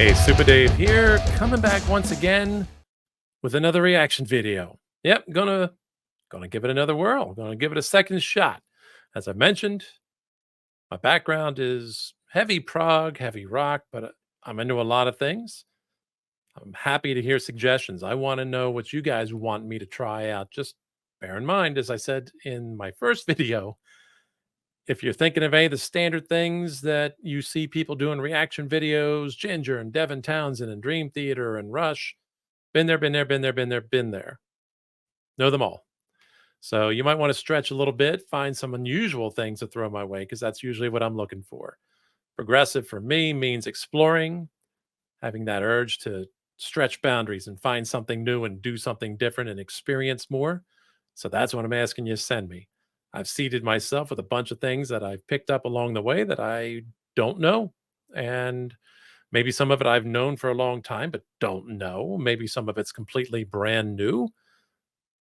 Hey, Super Dave here, coming back once again with another reaction video. Yep, gonna give it another whirl. Gonna give it a second shot. As I mentioned, my background is heavy prog, heavy rock, but I'm into a lot of things. I'm happy to hear suggestions. I want to know what you guys want me to try out. Just bear in mind, as I said in my first video, if you're thinking of any of the standard things that you see people doing reaction videos, Ginger and Devin Townsend and Dream Theater and Rush, been there, been there, been there, been there, been there. Know them all. So you might want to stretch a little bit, find some unusual things to throw my way, because that's usually what I'm looking for. Progressive for me means exploring, having that urge to stretch boundaries and find something new and do something different and experience more. So that's what I'm asking you to send me. I've seated myself with a bunch of things that I've picked up along the way that I don't know. And maybe some of it I've known for a long time, but don't know. Maybe some of it's completely brand new.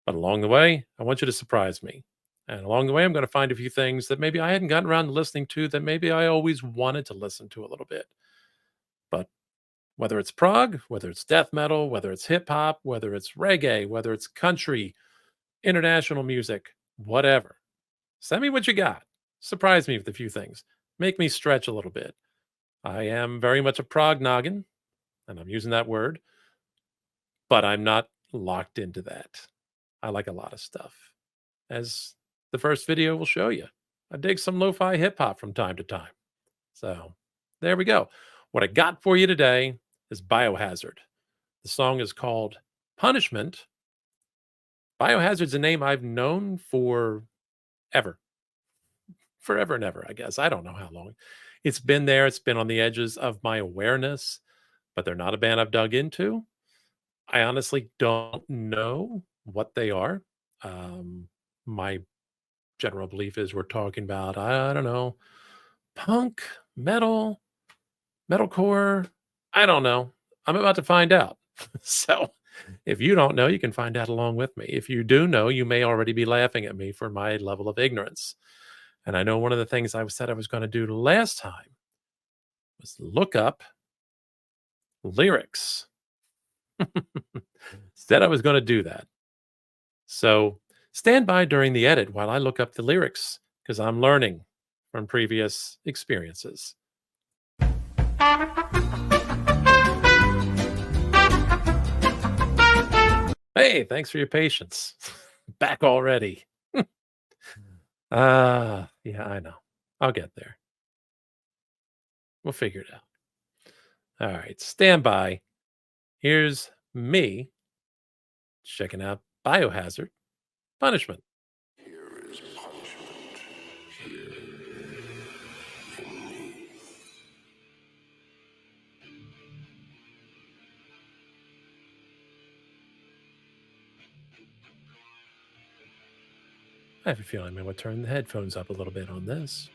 But along the way, I want you to surprise me. And along the way, I'm going to find a few things that maybe I hadn't gotten around to listening to that maybe I always wanted to listen to a little bit. But whether it's prog, whether it's death metal, whether it's hip hop, whether it's reggae, whether it's country, international music, whatever, send me what you got. Surprise me with a few things. Make me stretch a little bit. I am very much a prog noggin, and I'm using that word, but I'm not locked into that. I like a lot of stuff. As the first video will show you, I dig some lo-fi hip hop from time to time. So there we go. What I got for you today is Biohazard. The song is called Punishment. Biohazard's a name I've known for ever. Forever and ever, I guess. I don't know how long. It's been there. It's been on the edges of my awareness, but they're not a band I've dug into. I honestly don't know what they are. My general belief is we're talking about, I don't know, punk, metal, metalcore. I don't know. I'm about to find out. So if you don't know, you can find out along with me. If you do know, you may already be laughing at me for my level of ignorance. And I know one of the things I said I was going to do last time was look up lyrics. Said I was going to do that. So stand by during the edit while I look up the lyrics, because I'm learning from previous experiences. Hey, thanks for your patience. Back already. Yeah, I know. I'll get there. We'll figure it out. All right, stand by. Here's me checking out Biohazard Punishment. Here is punishment. Here beneath. I have a feeling I'm going to turn the headphones up a little bit on this.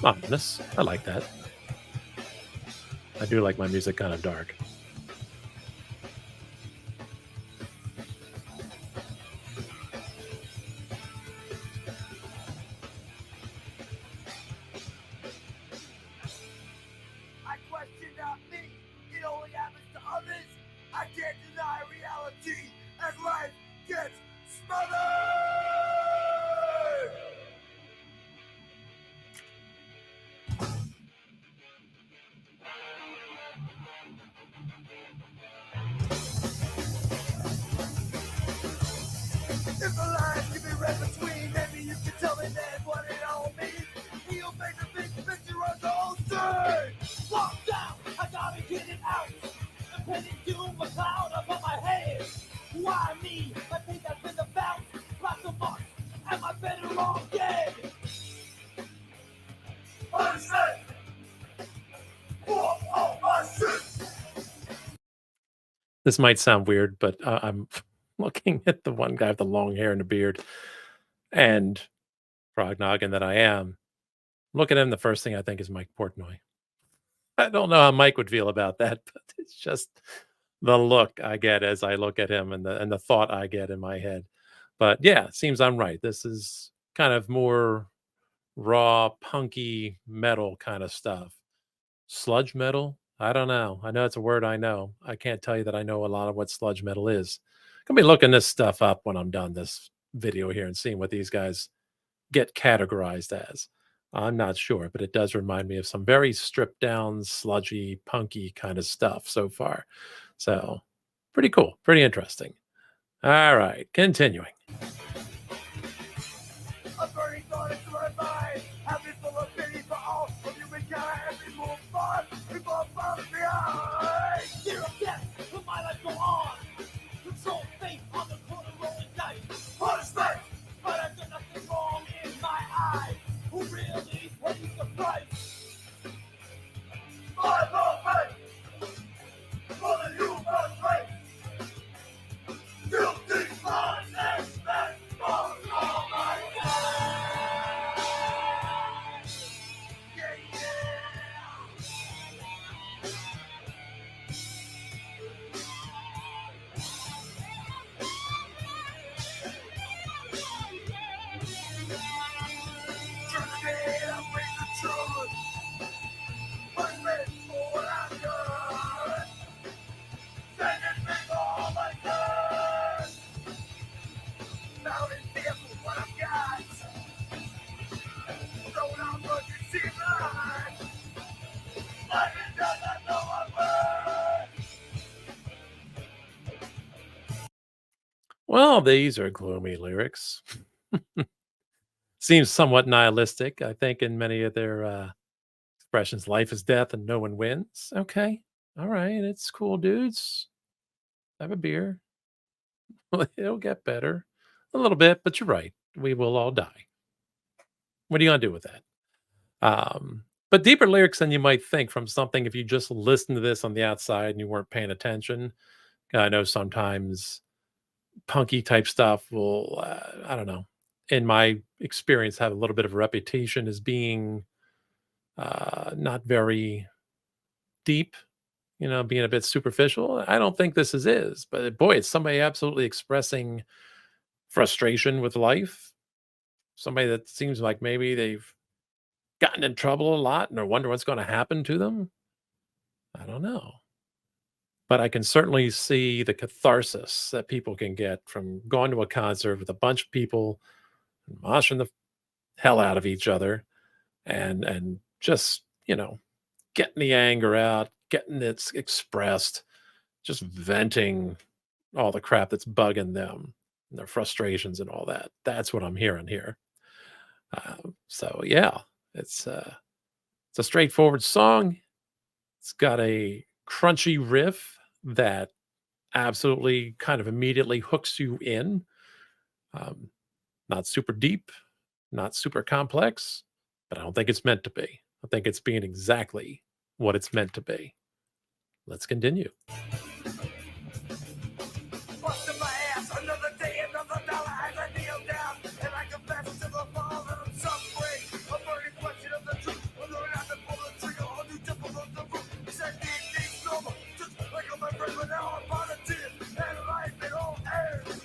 Ominous. I like that. I do like my music kind of dark. I question not me, it only happens to others. I can't deny reality as life gets smothered! If the lines can be read between, maybe you can tell me then what it all means. You'll make the big picture of the whole thing. Lock down, I gotta get it out. Impending doom, a cloud above my head. Why me? I think that's been the bounce. Lots of marks, am I better off dead? This might sound weird, but I'm looking at the one guy with the long hair and the beard, and prognogging that I am, look at him, the first thing I think is Mike Portnoy. I don't know how Mike would feel about that, but it's just the look I get as I look at him and the thought I get in my head. But yeah, it seems I'm right. This is kind of more raw, punky metal kind of stuff. Sludge metal? I don't know. I know it's a word I know. I can't tell you that I know a lot of what sludge metal is. Gonna be looking this stuff up when I'm done this video here and seeing what these guys get categorized as. I'm not sure, but it does remind me of some very stripped down, sludgy, punky kind of stuff so far. So, pretty cool, pretty interesting. All right, continuing. A burning thought into my mind, happy full of pity for all of humankind. Every move far, people are falling behind. Fear of death, will my life go on? Control fate on the corner rolling dice. Punishment, but I've done nothing wrong in my eyes. Who really pays the price? My movement for the human race. Guilty punishment for all my life. Yeah, Today I bring the truth. Punishment for what I've done. Sentence me for all my sins. Now it's there for what I've got. Don't I'm looking see life. Like it does not know I'm worth. Well, these are gloomy lyrics. Seems somewhat nihilistic, I think, in many of their expressions. Life is death and no one wins. Okay. All right. It's cool, dudes. Have a beer. It'll get better a little bit, but you're right. We will all die. What are you going to do with that? But deeper lyrics than you might think from something if you just listen to this on the outside and you weren't paying attention. I know sometimes punky type stuff will, I don't know, in my experience, have a little bit of a reputation as being not very deep, being a bit superficial. I don't think this is, but boy, it's somebody absolutely expressing frustration with life. Somebody that seems like maybe they've gotten in trouble a lot and they wonder what's going to happen to them. I don't know. But I can certainly see the catharsis that people can get from going to a concert with a bunch of people moshing the hell out of each other and just, getting the anger out, getting it expressed, just venting all the crap that's bugging them and their frustrations and all that. That's what I'm hearing here. So yeah, it's a straightforward song. It's got a crunchy riff that absolutely kind of immediately hooks you in. Um, Not super deep, not super complex, but I don't think it's meant to be. I think it's being exactly what it's meant to be. Let's continue. Busting my ass, another day, another dollar as I kneel down and I confess to the fall that I'm suffering. A burning question of the truth, whether or not to pull the trigger or do temple of the root. He said these things normal, just like I'm a friend, but now I'm positive and life in all airs.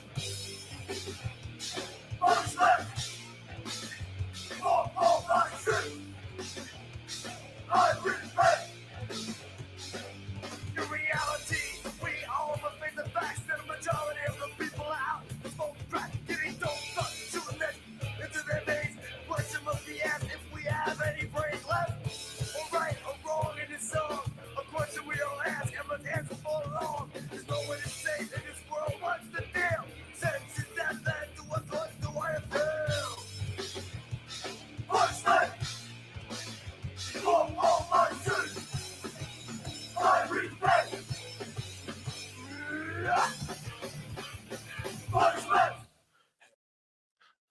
Punishment for all my sins. I repent. In reality, we all must face the facts that a majority of the people out smoke crack, getting don't suck, shooting it into their veins. Question must be asked if we have any brains left. Or right or wrong in this song. A question we don't ask and must answer for long. There's no way to say in this world what's the deal. Since is that led to what do I feel? Punishment for all my sins. I repent. Punishment.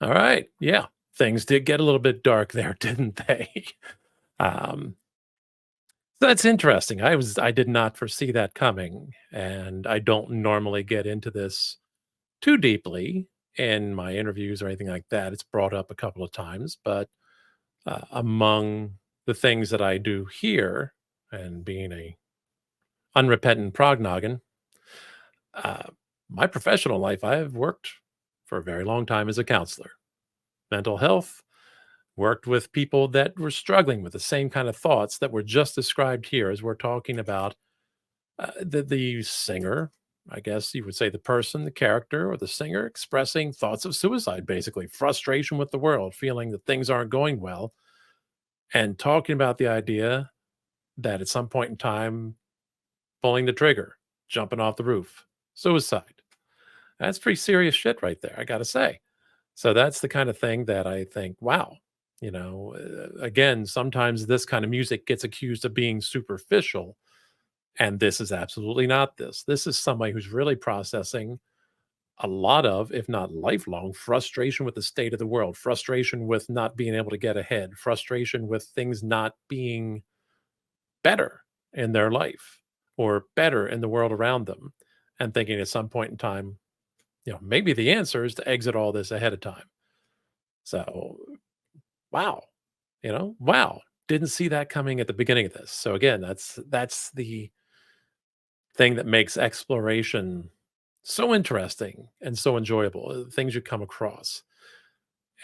All right. Yeah. Things did get a little bit dark there, didn't they? um, That's interesting. I did not foresee that coming, and I don't normally get into this too deeply in my interviews or anything like that. It's brought up a couple of times, but among the things that I do here, and being a unrepentant prognoggin, uh, my professional life, I've worked for a very long time as a counselor, mental health, worked with people that were struggling with the same kind of thoughts that were just described here as we're talking about the singer, I guess you would say the person, the character, or the singer expressing thoughts of suicide, basically frustration with the world, feeling that things aren't going well, and talking about the idea that at some point in time, pulling the trigger, jumping off the roof, suicide. That's pretty serious shit right there, I got to say. So that's the kind of thing that I think, wow, again, sometimes this kind of music gets accused of being superficial. And this is absolutely not this. This is somebody who's really processing a lot of, if not lifelong, frustration with the state of the world, frustration with not being able to get ahead, frustration with things not being better in their life or better in the world around them. And thinking at some point in time, maybe the answer is to exit all this ahead of time. So, wow, wow. Didn't see that coming at the beginning of this. So again, that's the thing that makes exploration so interesting and so enjoyable, the things you come across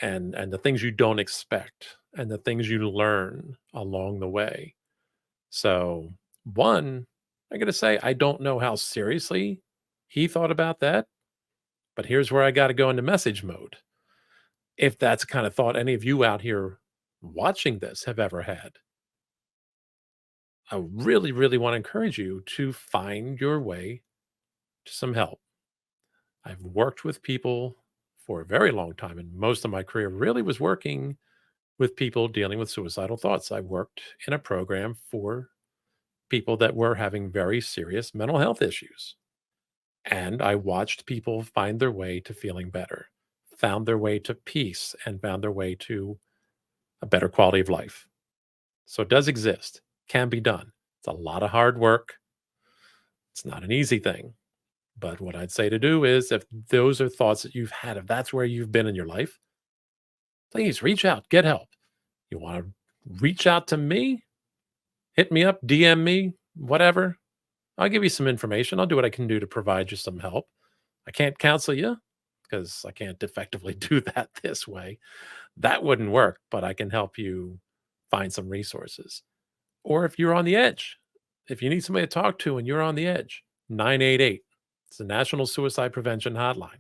and the things you don't expect and the things you learn along the way. So, one, I got to say I don't know how seriously he thought about that, but here's where I got to go into message mode. If that's the kind of thought any of you out here watching this have ever had, I really, really want to encourage you to find your way to some help. I've worked with people for a very long time, and most of my career really was working with people dealing with suicidal thoughts. I worked in a program for people that were having very serious mental health issues. And I watched people find their way to feeling better, found their way to peace, and found their way to a better quality of life. So it does exist, can be done. It's a lot of hard work. It's not an easy thing. But what I'd say to do is if those are thoughts that you've had, if that's where you've been in your life, please reach out, get help. You want to reach out to me, hit me up, DM me, whatever. I'll give you some information. I'll do what I can do to provide you some help. I can't counsel you because I can't effectively do that this way. That wouldn't work, but I can help you find some resources. Or if you're on the edge, if you need somebody to talk to and you're on the edge, 988. It's the National Suicide Prevention Hotline.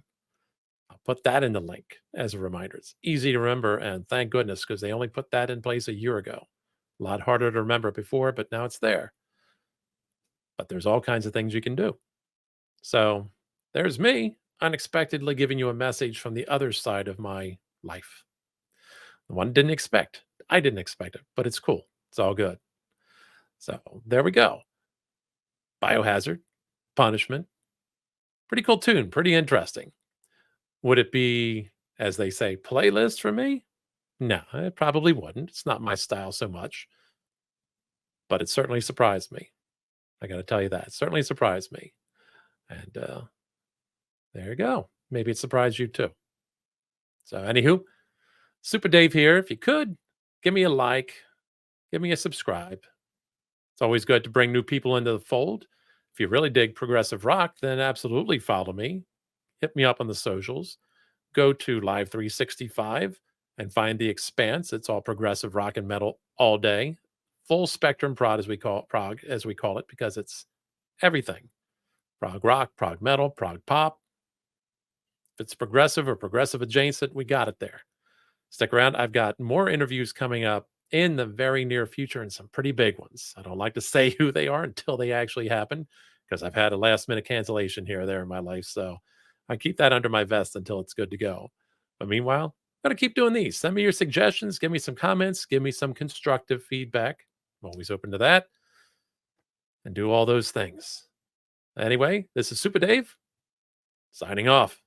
I'll put that in the link as a reminder. It's easy to remember, and thank goodness, because they only put that in place a year ago. A lot harder to remember before, but now it's there. But there's all kinds of things you can do. So there's me unexpectedly giving you a message from the other side of my life. The one didn't expect. I didn't expect it, but it's cool. It's all good. So there we go. Biohazard, punishment. Pretty cool tune. Pretty interesting. Would it be, as they say, playlist for me? No, it probably wouldn't. It's not my style so much, but it certainly surprised me. I got to tell you that. It certainly surprised me. And there you go. Maybe it surprised you too. So, anywho, Super Dave here. If you could, give me a like, give me a subscribe. It's always good to bring new people into the fold. If you really dig progressive rock, then absolutely follow me. Hit me up on the socials. Go to Live 365 and find The Expanse. It's all progressive rock and metal all day. Full spectrum prog as we call it, because it's everything. Prog rock, prog metal, prog pop. If it's progressive or progressive adjacent, we got it there. Stick around. I've got more interviews coming up in the very near future and some pretty big ones. I don't like to say who they are until they actually happen because I've had a last minute cancellation here or there in my life. So I keep that under my vest until it's good to go. But meanwhile, I'm going to keep doing these. Send me your suggestions. Give me some comments. Give me some constructive feedback. I'm always open to that. And do all those things. Anyway, this is Super Dave signing off.